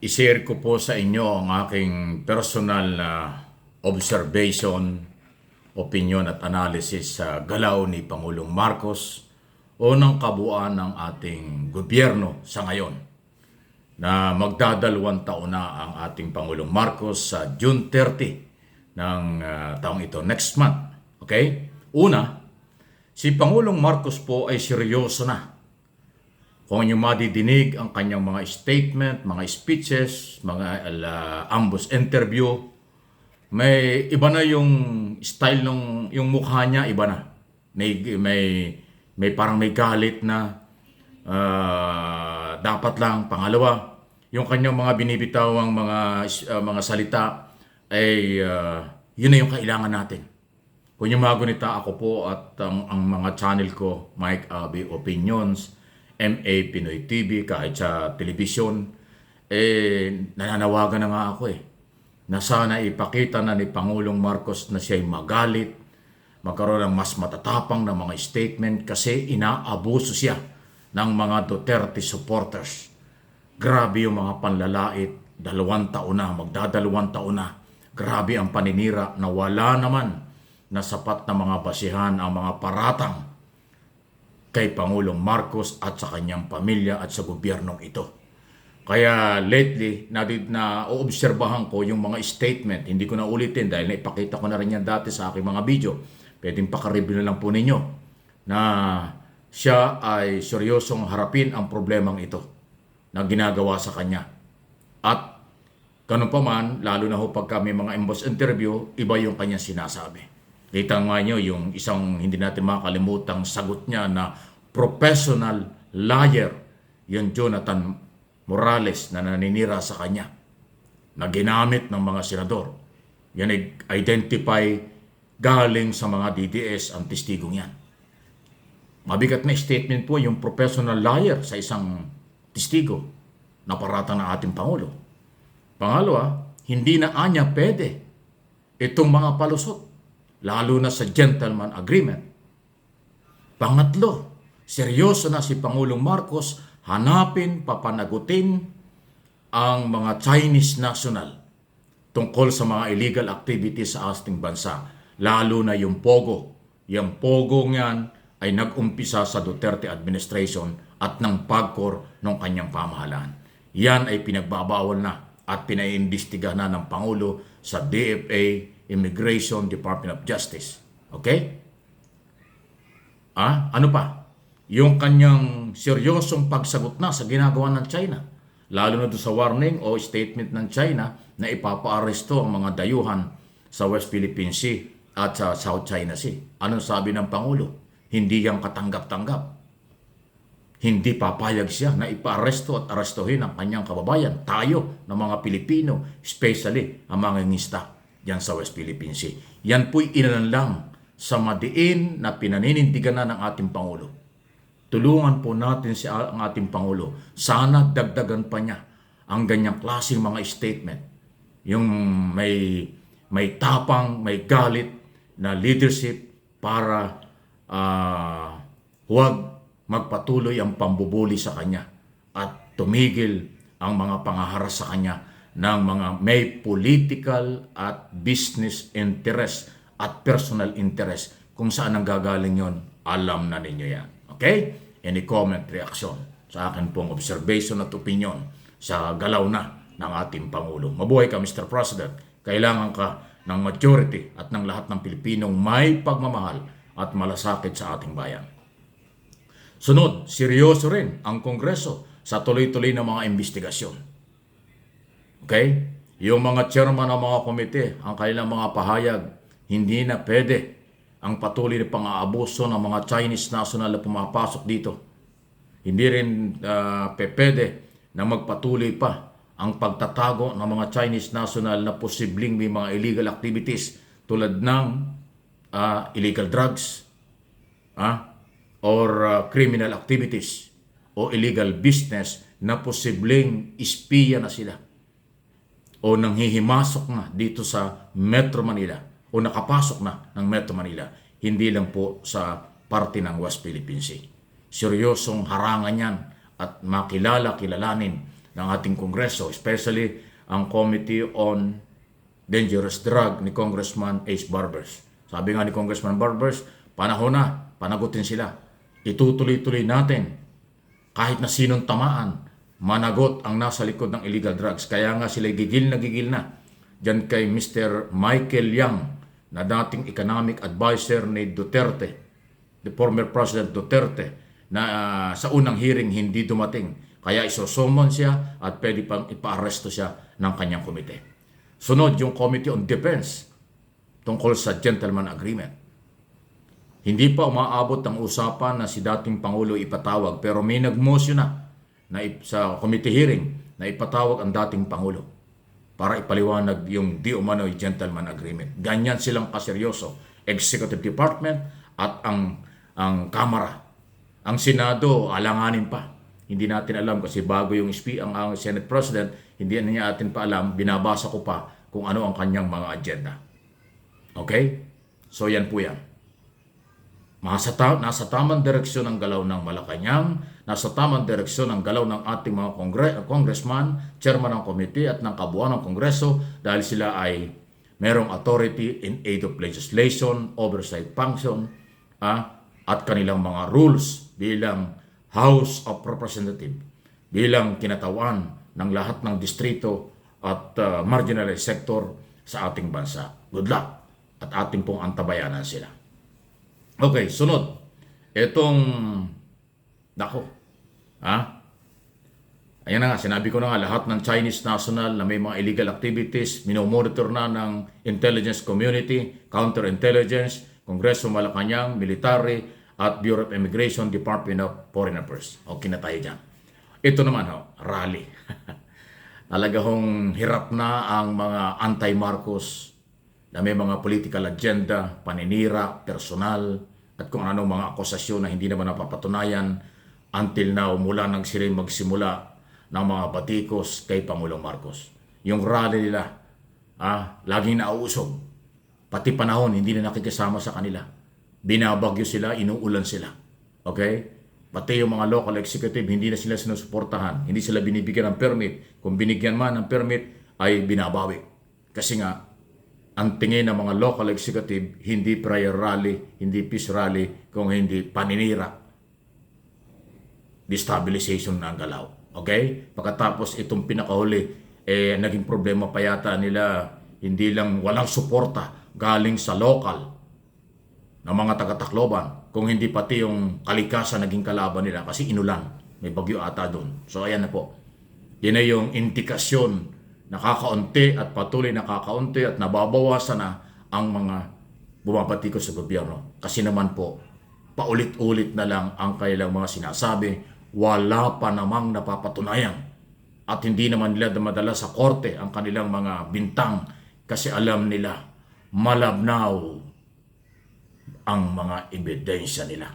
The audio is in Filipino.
I-share ko po sa inyo ang aking personal na observation, opinion at analysis sa galaw ni Pangulong Marcos o ng kabuuan ng ating gobyerno sa ngayon na magdadalawang taon na ang ating Pangulong Marcos sa June 30 ng taong ito, next month. Okay? Una, si Pangulong Marcos po ay seryoso na. Kung inyo madidinig ang kanyang mga statement, mga speeches, mga ambos interview, may iba na yung style ng yung mukha niya, iba na. May parang may galit na dapat lang. Pangalawa, yung kanyang mga binibitawang mga salita ay yun na yung kailangan natin. Kung yung mga gunita, ako po at ang mga channel ko, Mike Abby Opinions, MA Pinoy TV, kahit sa telebisyon, nananawagan na nga ako na sana ipakita na ni Pangulong Marcos na siya'y magalit, magkaroon ng mas matatapang na mga statement kasi inaabuso siya ng mga Duterte supporters. Grabe yung mga panlalait, 2 taon na, magdadalawang taon na. Grabe ang paninira na wala naman na sapat na mga basihan ang mga paratang kay Pangulong Marcos at sa kanyang pamilya at sa gobyernong ito. Kaya lately, na-oobserbahan ko yung mga statement. Hindi ko na ulitin dahil naipakita ko na rin yan dati sa aking mga video. Pwedeng pakareview na lang po ninyo na siya ay seryosong harapin ang problemang ito na ginagawa sa kanya. At ganun pa man, lalo na ho pagka may mga emboss interview, iba yung kanyang sinasabi. Kita nga nyo yung isang hindi natin makakalimutang sagot niya na professional liar, yung Jonathan Morales na naninira sa kanya, na ginamit ng mga senador. Yan ay identify galing sa mga DDS ang testigong yan. Mabigat na statement po yung professional liar sa isang testigo na paratang ng ating Pangulo. Pangalawa, hindi na anya pwede itong mga palusot, lalo na sa gentleman agreement. Pangatlo, seryoso na si Pangulong Marcos hanapin, papanagutin ang mga Chinese national tungkol sa mga illegal activities sa ating bansa, lalo na yung Pogo. Yung Pogo niyan ay nag-umpisa sa Duterte administration at ng pagkor ng kanyang pamahalaan. Yan ay pinagbabawal na at pinaiimbestigahan na ng Pangulo sa DFA, Immigration Department of Justice. Okay? Ano pa? Yung kanyang seryosong pagsagot na sa ginagawa ng China. Lalo na doon sa warning o statement ng China na ipapaaresto ang mga dayuhan sa West Philippine Sea at sa South China Sea. Anong sabi ng Pangulo? Hindi yan katanggap-tanggap. Hindi papayag siya na ipaaresto at arestuhin ang kanyang kababayan, tayo ng mga Pilipino, especially ang mga ngista yan sa West Philippine Sea. Yan po'y lang sa madiin na pinaninindigan na ng ating Pangulo. Tulungan po natin ang ating Pangulo. Sana dagdagan pa niya ang ganyang klaseng mga statement. Yung may tapang, may galit na leadership para huwag magpatuloy ang pambubuli sa kanya at tumigil ang mga pangaharas sa kanya ng mga may political at business interest at personal interest. Kung saan ang gagaling yon, alam na ninyo yan. Okay? Any comment, reaction sa akin pong observation at opinion sa galaw na ng ating Pangulo. Mabuhay ka, Mr. President. Kailangan ka ng majority at ng lahat ng Pilipinong may pagmamahal at malasakit sa ating bayan. Sunod, seryoso rin ang Kongreso sa tuloy-tuloy na mga investigasyon. Okay? Yung mga chairman ng mga komite, ang kanilang mga pahayag, hindi na pwede ang patuloy na pang-aabuso ng mga Chinese national na pumapasok dito. Hindi rin pwede na magpatuloy pa ang pagtatago ng mga Chinese national na posibleng may mga illegal activities tulad ng illegal drugs or criminal activities o illegal business na posibleng espiya na sila o nanghihimasok na dito sa Metro Manila o nakapasok na ng Metro Manila, hindi lang po sa parte ng West Philippine Sea. Seryosong harangan yan at kilalanin ng ating Kongreso, especially ang Committee on Dangerous Drug ni Congressman Ace Barbers. Sabi nga ni Congressman Barbers, panahon na, panagutin sila. Itutuloy-tuloy natin kahit na sinong tamaan, managot ang nasa likod ng illegal drugs. Kaya nga sila gigil na dyan kay Mr. Michael Yang, na dating economic advisor ni Duterte, the former President Duterte, na sa unang hearing hindi dumating. Kaya isosomon siya at pwede pang ipa-arresto siya ng kanyang komite. Sunod yung Committee on Defense tungkol sa Gentleman Agreement. Hindi pa umaabot ang usapan na si dating Pangulo ipatawag, pero may nag-motion na sa committee hearing na ipatawag ang dating Pangulo para ipaliwanag yung di umano'y Gentleman Agreement. Ganyan silang kaseryoso, Executive Department at ang Kamara. Ang Senado, alanganin pa. Hindi natin alam kasi bago yung ang Senate President, hindi niya atin pa alam, binabasa ko pa kung ano ang kanyang mga agenda. Okay? So yan po yan. Nasa tamang direksyon ang galaw ng Malacanang, nasa tamang direksyon ang galaw ng ating mga congressman, chairman ng committee at ng kabuuan ng Kongreso dahil sila ay merong authority in aid of legislation, oversight function, at kanilang mga rules bilang House of Representatives, bilang kinatawan ng lahat ng distrito at marginalized sector sa ating bansa. Good luck at ating pong antabayanan sila. Okay, sunod. Itong, ayan na nga, sinabi ko na nga, lahat ng Chinese national na may mga illegal activities, minomonitor na ng intelligence community, counterintelligence, Kongreso Malacanang, military, at Bureau of Immigration, Department of Foreign Affairs. Okay na tayo dyan. Ito naman, rally. Talaga hong hirap na ang mga anti-Marcos na may mga political agenda, paninira, personal, at kung anong mga akusasyon na hindi naman napapatunayan until now mula nang sila magsimula ng mga batikos kay Pangulong Marcos. Yung rally nila, laging nauusog. Pati panahon, hindi na nakikisama sa kanila. Binabagyo sila, inuulan sila. Okay? Pati yung mga local executive, hindi na sila sinusuportahan. Hindi sila binibigyan ng permit. Kung binigyan man ng permit, ay binabawi. Kasi nga, ang tingin ng mga local executive, hindi prayer rally, hindi peace rally, kung hindi paninira. Destabilization ng galaw. Okay? Pagkatapos itong pinakahuli, naging problema pa yata nila, hindi lang walang suporta galing sa local ng mga taga-Tacloban, kung hindi pati yung kalikasan naging kalaban nila kasi inulan. May bagyo ata doon. So ayan na po. Yan na yung indikasyon, nakakaunti at patuloy nakakaunti at nababawasan na ang mga bumabatikos sa gobyerno. Kasi naman po, paulit-ulit na lang ang kanilang mga sinasabi, wala pa namang napapatunayan. At hindi naman nila madala sa korte ang kanilang mga bintang kasi alam nila malabnaw ang mga ebidensya nila.